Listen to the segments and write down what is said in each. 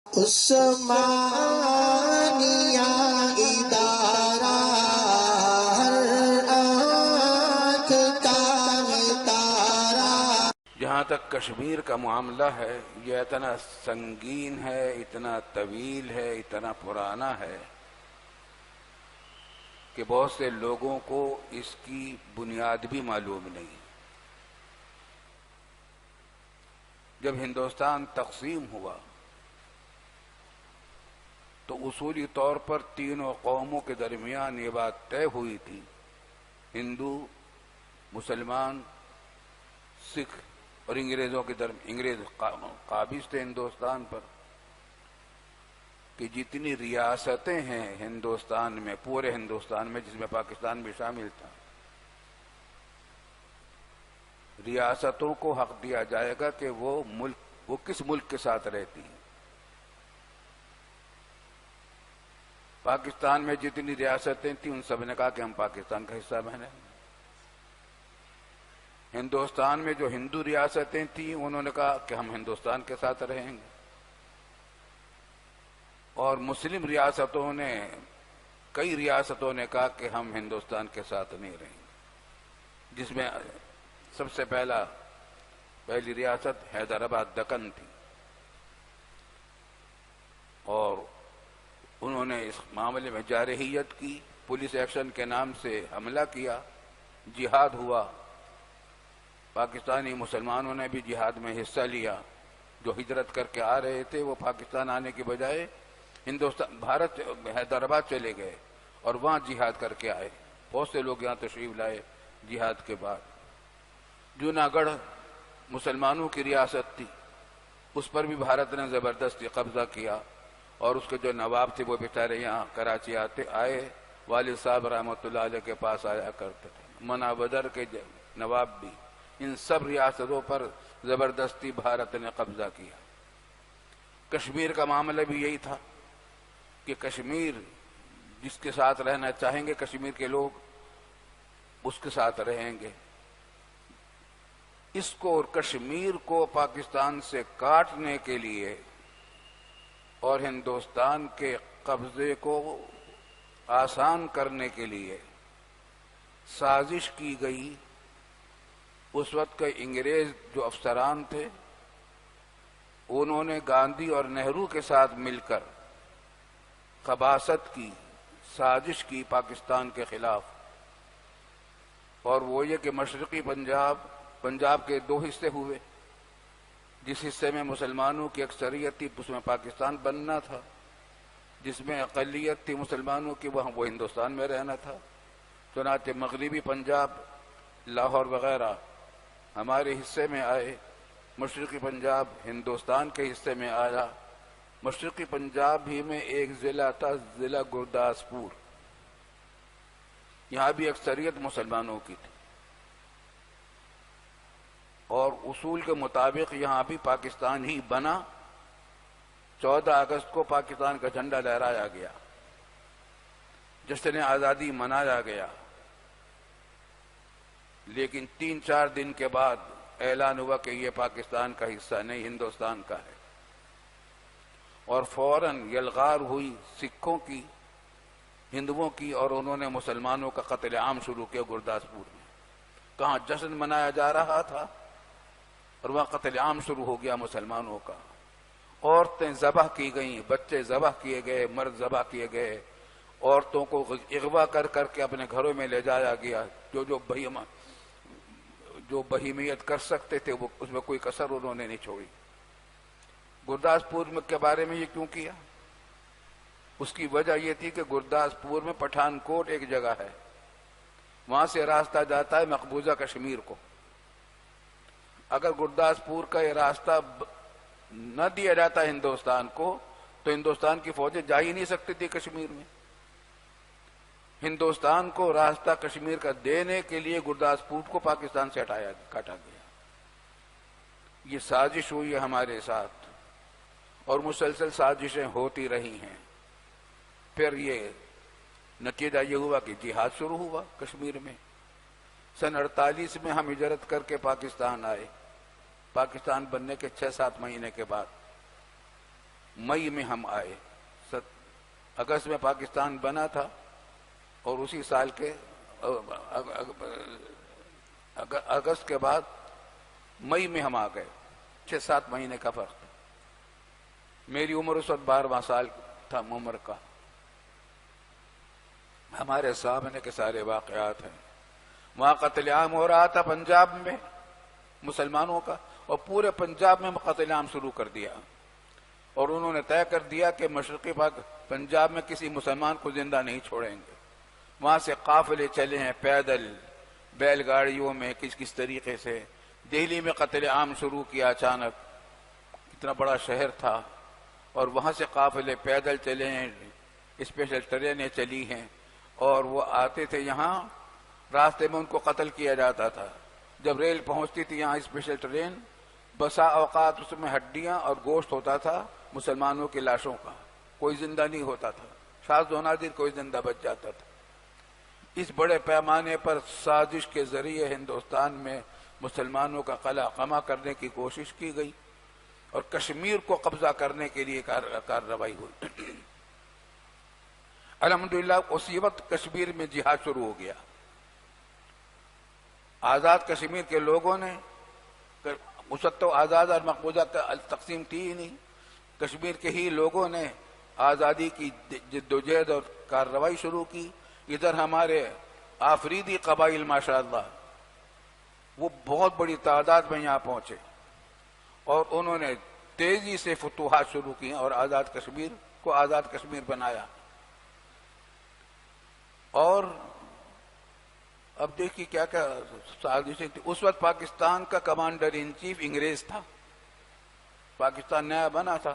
عثمانیہ ادارہ ہر آنکھ کا تارا۔ جہاں تک کشمیر کا معاملہ ہے، یہ اتنا سنگین ہے، اتنا طویل ہے، اتنا پرانا ہے کہ بہت سے لوگوں کو اس کی بنیاد بھی معلوم نہیں۔ جب ہندوستان تقسیم ہوا تو اصولی طور پر تینوں قوموں کے درمیان یہ بات طے ہوئی تھی، ہندو، مسلمان، سکھ اور انگریزوں کے انگریز قابض تھے ہندوستان پر، کہ جتنی ریاستیں ہیں ہندوستان میں، پورے ہندوستان میں، جس میں پاکستان بھی شامل تھا، ریاستوں کو حق دیا جائے گا کہ وہ کس ملک کے ساتھ رہتی ہیں۔ پاکستان میں جتنی ریاستیں تھیں ان سب نے کہا کہ ہم پاکستان کا حصہ بنیں۔ ہندوستان میں جو ہندو ریاستیں تھیں انہوں نے کہا کہ ہم ہندوستان کے ساتھ رہیں گے، اور مسلم ریاستوں نے، کئی ریاستوں نے کہا کہ ہم ہندوستان کے ساتھ نہیں رہیں گے، جس میں سب سے پہلی ریاست حیدرآباد دکن تھی، اور انہوں نے اس معاملے میں جارحیت کی، پولیس ایکشن کے نام سے حملہ کیا، جہاد ہوا، پاکستانی مسلمانوں نے بھی جہاد میں حصہ لیا۔ جو ہجرت کر کے آ رہے تھے وہ پاکستان آنے کی بجائے حیدرآباد چلے گئے اور وہاں جہاد کر کے آئے۔ بہت سے لوگ یہاں تشریف لائے جہاد کے بعد۔ جوناگڑھ مسلمانوں کی ریاست تھی، اس پر بھی بھارت نے زبردستی قبضہ کیا، اور اس کے جو نواب تھے وہ بیچارے یہاں کراچی آئے، والد صاحب رحمۃ اللہ علیہ کے پاس آیا کرتے تھے، منابدر کے نواب بھی۔ ان سب ریاستوں پر زبردستی بھارت نے قبضہ کیا۔ کشمیر کا معاملہ بھی یہی تھا کہ کشمیر جس کے ساتھ رہنا چاہیں گے کشمیر کے لوگ اس کے ساتھ رہیں گے۔ اس کو اور کشمیر کو پاکستان سے کاٹنے کے لیے اور ہندوستان کے قبضے کو آسان کرنے کے لیے سازش کی گئی۔ اس وقت کے انگریز جو افسران تھے انہوں نے گاندھی اور نہرو کے ساتھ مل کر خباثت کی، سازش کی پاکستان کے خلاف، اور وہ یہ کہ مشرقی پنجاب کے دو حصے ہوئے، جس حصے میں مسلمانوں کی اکثریت تھی اس میں پاکستان بننا تھا، جس میں اقلیت تھی مسلمانوں کی وہ ہندوستان میں رہنا تھا۔ چنانچہ مغربی پنجاب، لاہور وغیرہ ہمارے حصے میں آئے، مشرقی پنجاب ہندوستان کے حصے میں آیا۔ مشرقی پنجاب ہی میں ایک ضلع تھا، ضلع گرداسپور، یہاں بھی اکثریت مسلمانوں کی تھی، اور اصول کے مطابق یہاں بھی پاکستان ہی بنا۔ 14 اگست کو پاکستان کا جھنڈا لہرایا گیا، جشن آزادی منایا گیا، لیکن 3-4 دن کے بعد اعلان ہوا کہ یہ پاکستان کا حصہ نہیں، ہندوستان کا ہے، اور فوراً یلغار ہوئی سکھوں کی، ہندوؤں کی، اور انہوں نے مسلمانوں کا قتل عام شروع کیا گرداسپور میں۔ کہاں جشن منایا جا رہا تھا اور وہاں قتل عام شروع ہو گیا مسلمانوں کا۔ عورتیں ذبح کی گئیں، بچے ذبح کیے گئے، مرد ذبح کیے گئے، عورتوں کو اغوا کر کے اپنے گھروں میں لے جایا گیا۔ جو بہیمیت کر سکتے تھے وہ اس میں کوئی کسر انہوں نے نہیں چھوڑی۔ گرداسپور کے بارے میں یہ کیوں کیا؟ اس کی وجہ یہ تھی کہ گرداسپور میں پٹھان کوٹ ایک جگہ ہے، وہاں سے راستہ جاتا ہے مقبوضہ کشمیر کو۔ اگر گرداسپور کا یہ راستہ نہ دیا جاتا ہندوستان کو تو ہندوستان کی فوجیں جا ہی نہیں سکتی تھی کشمیر میں۔ ہندوستان کو راستہ کشمیر کا دینے کے لیے گرداسپور کو پاکستان سے کاٹا گیا۔ یہ سازش ہوئی ہے ہمارے ساتھ، اور مسلسل سازشیں ہوتی رہی ہیں۔ پھر یہ نتیجہ یہ ہوا کہ جہاد شروع ہوا کشمیر میں۔ سن 48 میں ہم ہجرت کر کے پاکستان آئے۔ پاکستان بننے کے 6-7 مہینے کے بعد مئی میں ہم آئے. اگست میں پاکستان بنا تھا اور اسی سال کے اگست کے بعد مئی میں ہم آ گئے. 6-7 مہینے کا فرق تھا. میری عمر اس وقت 12واں سال تھا عمر کا. ہمارے سامنے کے سارے واقعات ہیں. وہاں قتل عام ہو رہا تھا پنجاب میں مسلمانوں کا, اور پورے پنجاب میں قتل عام شروع کر دیا, اور انہوں نے طے کر دیا کہ مشرقی پنجاب میں کسی مسلمان کو زندہ نہیں چھوڑیں گے. وہاں سے قافلے چلے ہیں پیدل, بیل گاڑیوں میں, کس طریقے سے. دہلی میں قتل عام شروع کیا اچانک, اتنا بڑا شہر تھا, اور وہاں سے قافلے پیدل چلے ہیں, اسپیشل ٹرینیں چلی ہیں, اور وہ آتے تھے یہاں, راستے میں ان کو قتل کیا جاتا تھا. جب ریل پہنچتی تھی یہاں اسپیشل ٹرین, بسا اوقات اس میں ہڈیاں اور گوشت ہوتا تھا مسلمانوں کی لاشوں کا, کوئی زندہ نہیں ہوتا تھا. شاذ و نادر کوئی زندہ بچ جاتا تھا. اس بڑے پیمانے پر سازش کے ذریعے ہندوستان میں مسلمانوں کا قلع قمع کرنے کی کوشش کی گئی, اور کشمیر کو قبضہ کرنے کے لیے کارروائی ہوئی. الحمدللہ اسی وقت کشمیر میں جہاد شروع ہو گیا. آزاد کشمیر کے لوگوں نے, اس وقت تو آزاد اور مقبوضہ تقسیم تھی ہی نہیں, کشمیر کے ہی لوگوں نے آزادی کی جدوجہد اور کارروائی شروع کی. ادھر ہمارے آفریدی قبائل ماشاءاللہ وہ بہت بڑی تعداد میں یہاں پہنچے, اور انہوں نے تیزی سے فتوحات شروع کی اور آزاد کشمیر کو آزاد کشمیر بنایا. اور اب دیکھیے کیا کیا سازشیں تھی. اس وقت پاکستان کا کمانڈر ان چیف انگریز تھا. پاکستان نیا بنا تھا,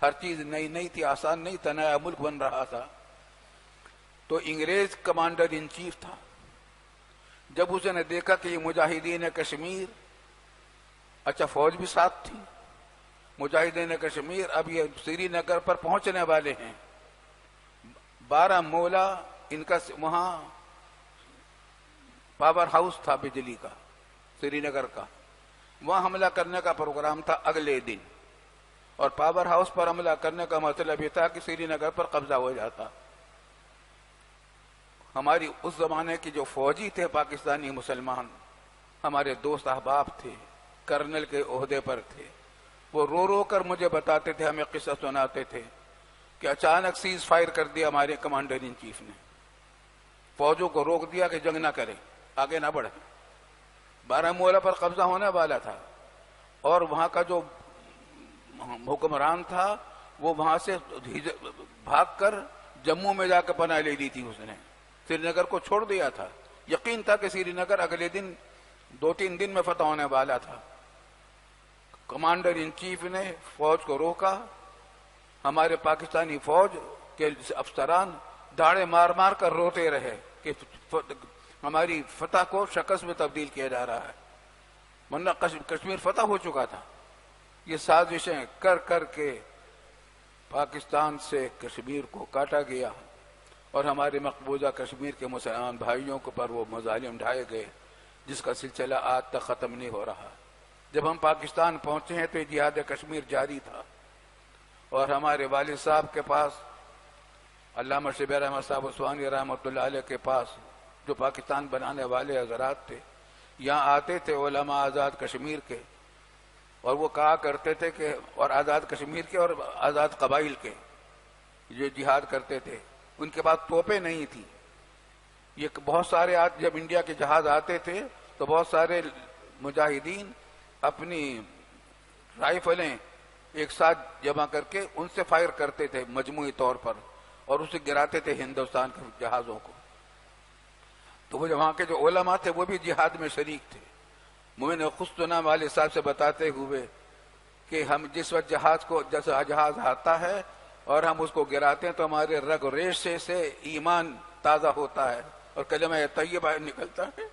ہر چیز نئی نئی تھی, آسان نہیں تھا, نیا ملک بن رہا تھا. تو انگریز کمانڈر ان چیف تھا. جب اس نے دیکھا کہ یہ مجاہدین کشمیر, اچھا فوج بھی ساتھ تھی, مجاہدین کشمیر اب یہ سری نگر پر پہنچنے والے ہیں. 12 مولا ان کا وہاں پاور ہاؤس تھا بجلی کا سری نگر کا, وہاں حملہ کرنے کا پروگرام تھا اگلے دن, اور پاور ہاؤس پر حملہ کرنے کا مطلب یہ تھا کہ سری نگر پر قبضہ ہو جاتا. ہماری اس زمانے کے جو فوجی تھے پاکستانی مسلمان, ہمارے دوست احباب تھے, کرنل کے عہدے پر تھے, وہ رو رو کر مجھے بتاتے تھے, ہمیں قصہ سناتے تھے کہ اچانک سیز فائر کر دیا ہمارے کمانڈر ان چیف نے, فوجوں کو روک دیا کہ جنگ نہ کرے, آگے نہ بڑھے. 12 مولا پر قبضہ ہونے والا تھا, اور وہاں کا جو حکمران تھا وہ وہاں سے بھاگ کر جموں میں جا کے پناہ لے لی تھی. اس نے سری نگر کو چھوڑ دیا تھا. یقین تھا کہ سری نگر اگلے دن 2-3 دن میں فتح ہونے والا تھا. کمانڈر ان چیف نے فوج کو روکا. ہمارے پاکستانی فوج کے افسران داڑے مار مار کر روتے رہے کہ ہماری فتح کو شکست میں تبدیل کیا جا رہا ہے, ورنہ کشمیر فتح ہو چکا تھا. یہ سازشیں کر کر کے پاکستان سے کشمیر کو کاٹا گیا, اور ہمارے مقبوضہ کشمیر کے مسلمان بھائیوں کو پر وہ مظالم ڈھائے گئے جس کا سلسلہ آج تک ختم نہیں ہو رہا. جب ہم پاکستان پہنچے ہیں تو جہاد کشمیر جاری تھا, اور ہمارے والد صاحب کے پاس, علامہ شبیر احمد صاحب عثمانی رحمۃ اللہ علیہ کے پاس, جو پاکستان بنانے والے حضرات تھے, یہاں آتے تھے علماء آزاد کشمیر کے, اور وہ کہا کرتے تھے کہ, اور آزاد کشمیر کے اور آزاد قبائل کے جو جہاد کرتے تھے, ان کے پاس توپیں نہیں تھی. یہ بہت سارے جب انڈیا کے جہاز آتے تھے تو بہت سارے مجاہدین اپنی رائفلیں ایک ساتھ جمع کر کے ان سے فائر کرتے تھے مجموعی طور پر, اور اسے گراتے تھے ہندوستان کے جہازوں کو. تو وہ وہاں کے جو علماء تھے وہ بھی جہاد میں شریک تھے. میں نے خود سنا والد صاحب سے بتاتے ہوئے کہ ہم جس وقت جہاز آتا ہے اور ہم اس کو گراتے ہیں تو ہمارے رگ و ریشے سے ایمان تازہ ہوتا ہے اور کلمہ طیبہ نکلتا ہے.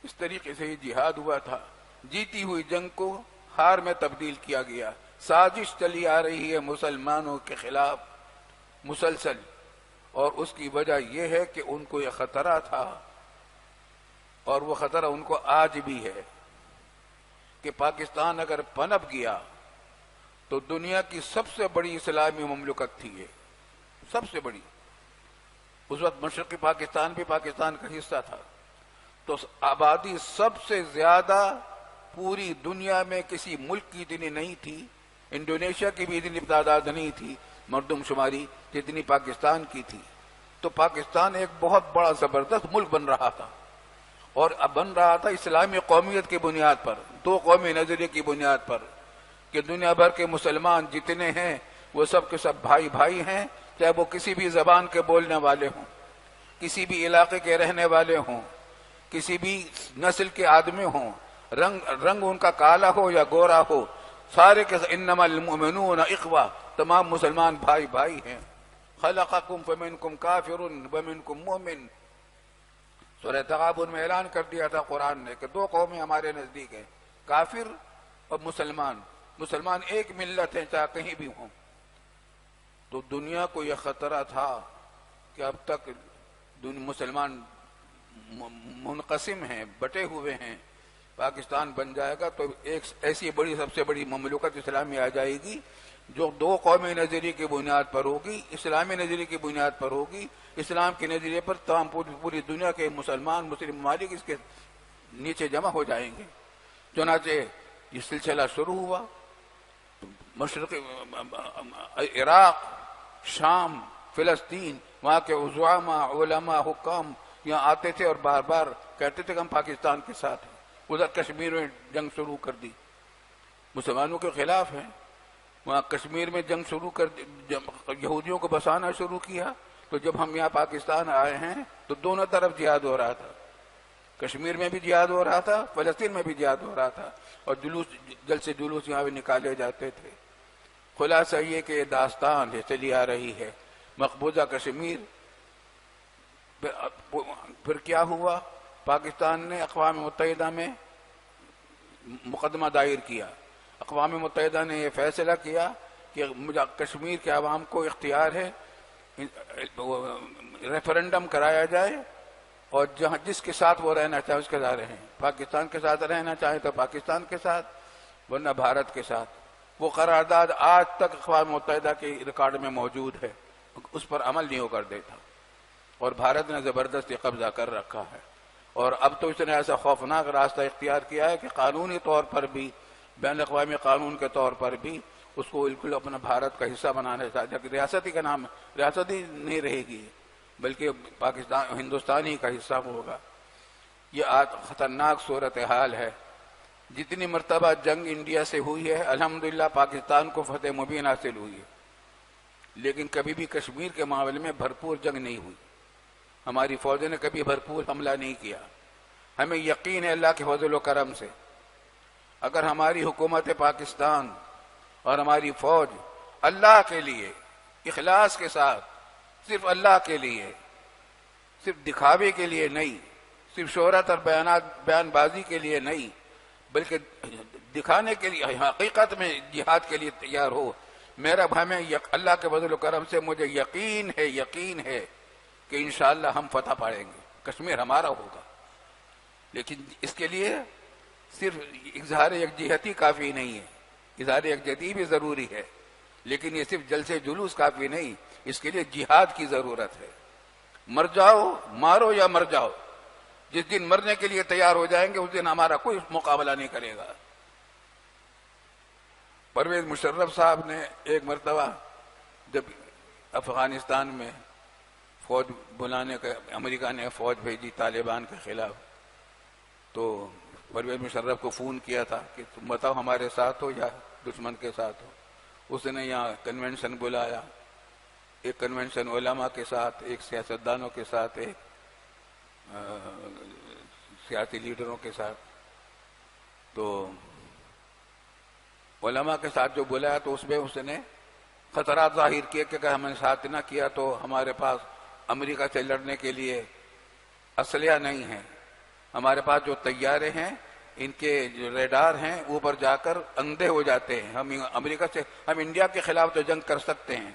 اس طریقے سے یہ جہاد ہوا تھا. جیتی ہوئی جنگ کو ہار میں تبدیل کیا گیا. سازش چلی آ رہی ہے مسلمانوں کے خلاف مسلسل, اور اس کی وجہ یہ ہے کہ ان کو یہ خطرہ تھا, اور وہ خطرہ ان کو آج بھی ہے کہ پاکستان اگر پنپ گیا تو دنیا کی سب سے بڑی اسلامی مملکت تھی یہ، سب سے بڑی۔ اس وقت مشرقی پاکستان بھی پاکستان کا حصہ تھا، تو آبادی سب سے زیادہ پوری دنیا میں کسی ملک کی اتنی نہیں تھی، انڈونیشیا کی بھی اتنی تعداد نہیں تھی مردم شماری جتنی پاکستان کی تھی۔ تو پاکستان ایک بہت بڑا زبردست ملک بن رہا تھا، اور اب بن رہا تھا اسلامی قومیت کی بنیاد پر، دو قومی نظریے کی بنیاد پر، کہ دنیا بھر کے مسلمان جتنے ہیں وہ سب کے سب بھائی بھائی ہیں، چاہے وہ کسی بھی زبان کے بولنے والے ہوں، کسی بھی علاقے کے رہنے والے ہوں، کسی بھی نسل کے آدمی ہوں، رنگ ان کا کالا ہو یا گورا ہو، سارے کے انما المؤمنون اخوہ، تمام مسلمان بھائی بھائی ہیں۔ خلقکم فمنکم کافر ومنکم مؤمن، سورہ تغابن میں اعلان کر دیا تھا قرآن نے کہ دو قومیں ہمارے نزدیک ہیں، کافر اور مسلمان۔ مسلمان ایک ملت ہیں چاہے کہیں بھی ہوں۔ تو دنیا کو یہ خطرہ تھا کہ اب تک مسلمان منقسم ہیں، بٹے ہوئے ہیں، پاکستان بن جائے گا تو ایک ایسی بڑی سب سے بڑی مملکت اسلامی آ جائے گی جو دو قومی نظریے کی بنیاد پر ہوگی، اسلامی نظریے کی بنیاد پر ہوگی، اسلام کے نظریے پر تمام پوری دنیا کے مسلم ممالک اس کے نیچے جمع ہو جائیں گے۔ چنانچہ یہ سلسلہ شروع ہوا، مشرقی عراق، شام، فلسطین، وہاں کے عظماء، علماء، حکام یہاں آتے تھے اور بار بار کہتے تھے کہ ہم پاکستان کے ساتھ ہیں۔ ادھر کشمیر میں جنگ شروع کر دی، مسلمانوں کے خلاف ہیں، وہاں کشمیر میں جنگ شروع کر دی، یہودیوں کو بسانا شروع کیا۔ تو جب ہم یہاں پاکستان آئے ہیں تو دونوں طرف جہاد ہو رہا تھا، کشمیر میں بھی جہاد ہو رہا تھا، فلسطین میں بھی جہاد ہو رہا تھا، اور جلد سے جلوس یہاں بھی نکالے جاتے تھے۔ خلاصہ یہ کہ یہ داستان چلی آ رہی ہے۔ مقبوضہ کشمیر پھر کیا ہوا؟ پاکستان نے اقوام متحدہ میں مقدمہ دائر کیا، اقوام متحدہ نے یہ فیصلہ کیا کہ کشمیر کے عوام کو اختیار ہے، ریفرنڈم کرایا جائے، اور جہاں جس کے ساتھ وہ رہنا چاہے اس کے ساتھ رہیں، پاکستان کے ساتھ رہنا چاہے تو پاکستان کے ساتھ، ورنہ بھارت کے ساتھ۔ وہ قرارداد آج تک اقوام متحدہ کے ریکارڈ میں موجود ہے، اس پر عمل نہیں ہو کر دیتا، اور بھارت نے زبردستی قبضہ کر رکھا ہے۔ اور اب تو اس نے ایسا خوفناک راستہ اختیار کیا ہے کہ قانونی طور پر بھی، بین الاقوامی قانون کے طور پر بھی اس کو بالکل اپنا بھارت کا حصہ بنانے چاہتے ہیں، ریاستی کا نام ریاستی نہیں رہے گی بلکہ پاکستان ہندوستانی کا حصہ ہوگا۔ یہ آج خطرناک صورتحال ہے۔ جتنی مرتبہ جنگ انڈیا سے ہوئی ہے الحمدللہ پاکستان کو فتح مبین حاصل ہوئی ہے، لیکن کبھی بھی کشمیر کے معاملے میں بھرپور جنگ نہیں ہوئی، ہماری فوج نے کبھی بھرپور حملہ نہیں کیا۔ ہمیں یقین ہے اللہ کے فضل و کرم سے اگر ہماری حکومت پاکستان اور ہماری فوج اللہ کے لیے اخلاص کے ساتھ، صرف اللہ کے لیے، صرف دکھاوے کے لیے نہیں، صرف شہرت اور بیان بازی کے لیے نہیں، بلکہ دکھانے کے لیے حقیقت میں جہاد کے لیے تیار ہو، میرا ہمیں اللہ کے فضل و کرم سے مجھے یقین ہے کہ انشاءاللہ ہم فتح پائیں گے، کشمیر ہمارا ہوگا۔ لیکن اس کے لیے صرف اظہار یکجہتی کافی نہیں ہے، اظہار یکجہتی بھی ضروری ہے، لیکن یہ صرف جلسے جلوس کافی نہیں، اس کے لیے جہاد کی ضرورت ہے۔ مر جاؤ، مارو یا مر جاؤ، جس دن مرنے کے لیے تیار ہو جائیں گے اس دن ہمارا کوئی مقابلہ نہیں کرے گا۔ پرویز مشرف صاحب نے ایک مرتبہ جب افغانستان میں فوج بلانے کا، امریکہ نے فوج بھیجی طالبان کے خلاف، تو پرویز مشرف کو فون کیا تھا کہ تم بتاؤ ہمارے ساتھ ہو یا دشمن کے ساتھ ہو۔ اس نے یہاں کنونشن بلایا، ایک کنونشن علماء کے ساتھ، ایک سیاستدانوں کے ساتھ، ایک سیاسی لیڈروں کے ساتھ۔ تو علماء کے ساتھ جو بلایا تو اس میں اس نے خطرات ظاہر کیے کہ اگر ہم نے ساتھ نہ کیا تو ہمارے پاس امریکہ سے لڑنے کے لیے اسلحہ نہیں ہے، ہمارے پاس جو طیارے ہیں ان کے جو ریڈار ہیں اوپر جا کر اندھے ہو جاتے ہیں، ہم امریکہ سے، ہم انڈیا کے خلاف تو جنگ کر سکتے ہیں،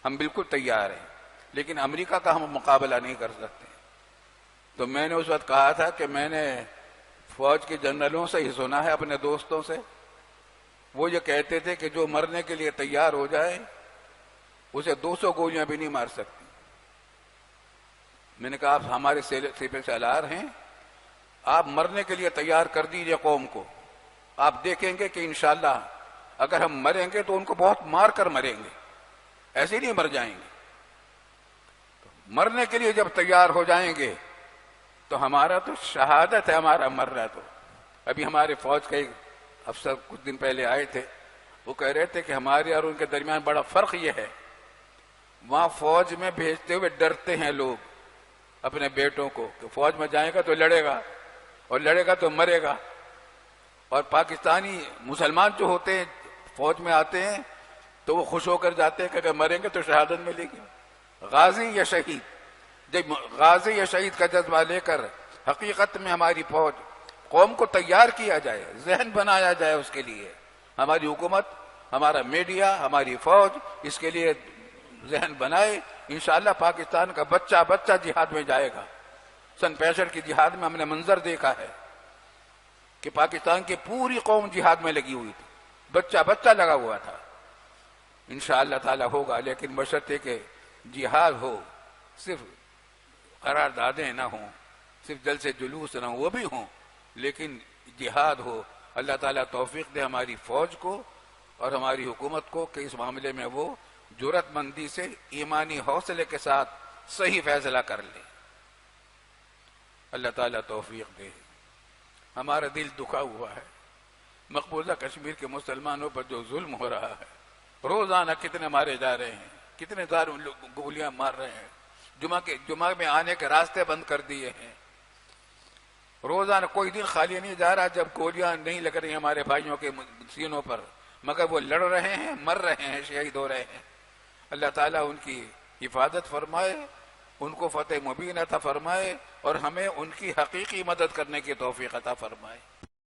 ہم بالکل تیار ہیں، لیکن امریکہ کا ہم مقابلہ نہیں کر سکتے۔ تو میں نے اس وقت کہا تھا کہ میں نے فوج کے جنرلوں سے ہی سنا ہے، اپنے دوستوں سے، وہ یہ کہتے تھے کہ جو مرنے کے لیے تیار ہو جائے اسے 200 گولیاں بھی نہیں مار سکتی۔ میں نے کہا آپ ہمارے سپہ سالار ہیں، آپ مرنے کے لیے تیار کر دیجئے قوم کو، آپ دیکھیں گے کہ انشاءاللہ اگر ہم مریں گے تو ان کو بہت مار کر مریں گے، ایسے نہیں مر جائیں گے۔ مرنے کے لیے جب تیار ہو جائیں گے تو ہمارا تو شہادت ہے، ہمارا مرنا تو۔ ابھی ہمارے فوج کے ایک افسر کچھ دن پہلے آئے تھے، وہ کہہ رہے تھے کہ ہمارے اور ان کے درمیان بڑا فرق یہ ہے، وہاں فوج میں بھیجتے ہوئے ڈرتے ہیں لوگ اپنے بیٹوں کو کہ فوج میں جائے گا تو لڑے گا، اور لڑے گا تو مرے گا، اور پاکستانی مسلمان جو ہوتے ہیں فوج میں آتے ہیں تو وہ خوش ہو کر جاتے ہیں کہ اگر مریں گے تو شہادت ملے گی۔ غازی یا شہید، جب غازی یا شہید کا جذبہ لے کر حقیقت میں ہماری فوج قوم کو تیار کیا جائے، ذہن بنایا جائے اس کے لیے، ہماری حکومت، ہمارا میڈیا، ہماری فوج اس کے لیے ذہن بنائے، انشاءاللہ پاکستان کا بچہ بچہ جہاد میں جائے گا۔ سن 65 کی جہاد میں ہم نے منظر دیکھا ہے کہ پاکستان کی پوری قوم جہاد میں لگی ہوئی تھی، بچہ بچہ لگا ہوا تھا۔ انشاءاللہ تعالی ہوگا، لیکن بشرطے کہ جہاد ہو، صرف قراردادیں نہ ہوں، صرف جلسے جلوس نہ ہوں، وہ بھی ہوں، لیکن جہاد ہو۔ اللہ تعالیٰ توفیق دے ہماری فوج کو اور ہماری حکومت کو کہ اس معاملے میں وہ جرأت مندی سے ایمانی حوصلے کے ساتھ صحیح فیصلہ کر لے۔ اللہ تعالیٰ توفیق دے۔ ہمارا دل دکھا ہوا ہے مقبوضہ کشمیر کے مسلمانوں پر جو ظلم ہو رہا ہے، روزانہ کتنے مارے جا رہے ہیں، کتنے ظالم لوگ گولیاں مار رہے ہیں، جمعہ میں آنے کے راستے بند کر دیے ہیں، روزانہ کوئی دن خالی نہیں جا رہا جب گولیاں نہیں لگ رہی ہمارے بھائیوں کے سینوں پر، مگر وہ لڑ رہے ہیں، مر رہے ہیں، شہید ہو رہے ہیں۔ اللہ تعالیٰ ان کی حفاظت فرمائے، ان کو فتح مبین عطا فرمائے، اور ہمیں ان کی حقیقی مدد کرنے کی توفیق عطا فرمائے۔